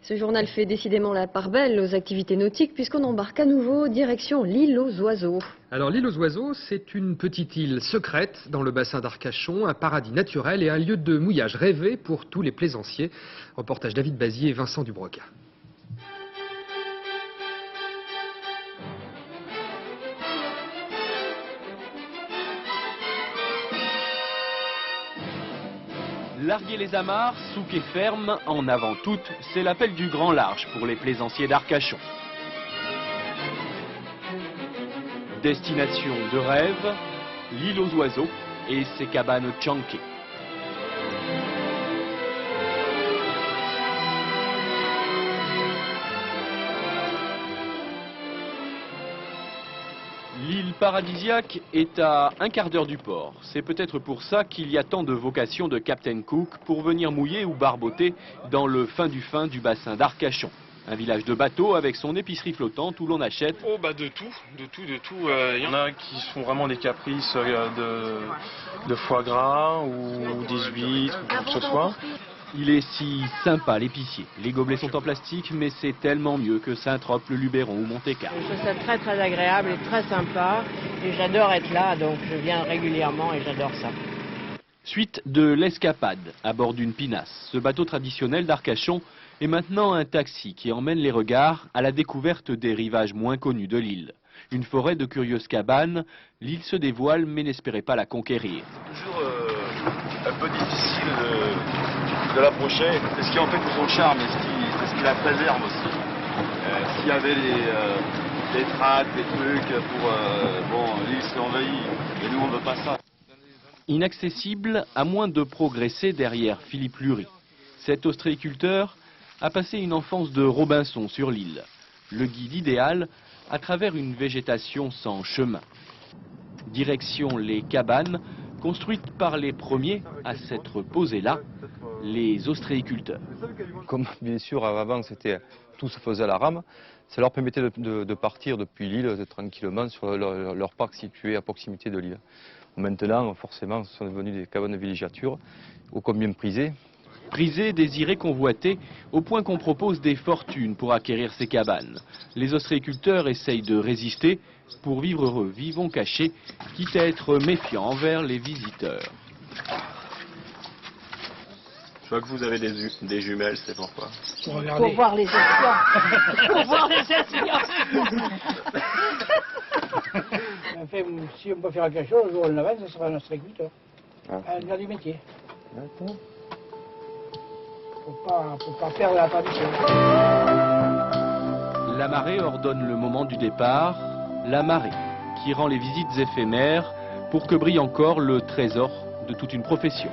Ce journal fait décidément la part belle aux activités nautiques puisqu'on embarque à nouveau direction l'île aux oiseaux. Alors l'île aux oiseaux, c'est une petite île secrète dans le bassin d'Arcachon, un paradis naturel et un lieu de mouillage rêvé pour tous les plaisanciers. Reportage David Bazier et Vincent Dubroca. Larguer les amarres, souk et ferme, en avant toutes, c'est l'appel du grand large pour les plaisanciers d'Arcachon. Destination de rêve, l'île aux oiseaux et ses cabanes tchanké. L'île paradisiaque est à un quart d'heure du port. C'est peut-être pour ça qu'il y a tant de vocations de Captain Cook pour venir mouiller ou barboter dans le fin du bassin d'Arcachon. Un village de bateaux avec son épicerie flottante où l'on achète... Oh bah de tout. Il y en a qui font vraiment des caprices de foie gras ou des huîtres ou quoi que ce soit. Il est si sympa l'épicier. Les gobelets sont en plastique, mais c'est tellement mieux que Saint-Trope, le Luberon ou Monte-Carlo. Je trouve ça très très agréable et très sympa. Et j'adore être là, donc je viens régulièrement et j'adore ça. Suite de l'escapade à bord d'une pinasse. Ce bateau traditionnel d'Arcachon est maintenant un taxi qui emmène les regards à la découverte des rivages moins connus de l'île. Une forêt de curieuses cabanes, l'île se dévoile mais n'espérait pas la conquérir. C'est toujours un peu difficile de l'approcher. C'est ce qui en fait tout son charme et c'est ce qui la préserve aussi. S'il y avait des tracts, des trucs pour... l'île serait envahie et nous on veut pas ça. Inaccessible à moins de progresser derrière Philippe Lurie. Cet ostréiculteur a passé une enfance de Robinson sur l'île. Le guide idéal à travers une végétation sans chemin. Direction les cabanes construites par les premiers à s'être posés là, les ostréiculteurs. Comme bien sûr avant tout se faisait à la rame, ça leur permettait de partir depuis l'île tranquillement sur leur parc situé à proximité de l'île. Maintenant, forcément, ce sont devenus des cabanes de villégiature, ô combien prisées. Prisés, désirés, convoités, au point qu'on propose des fortunes pour acquérir ces cabanes. Les ostréiculteurs essayent de résister. Pour vivre heureux, vivons cachés, quitte à être méfiants envers les visiteurs. Je vois que vous avez des jumelles, c'est pourquoi? Pour voir les espions. Pour voir les espions. Enfin, si on peut faire quelque chose, le jour où on avance, ce sera un ostréiculteur. Un gars du métier. D'accord. Faut pas perdre la tradition. La marée ordonne le moment du départ, la marée, qui rend les visites éphémères pour que brille encore le trésor de toute une profession.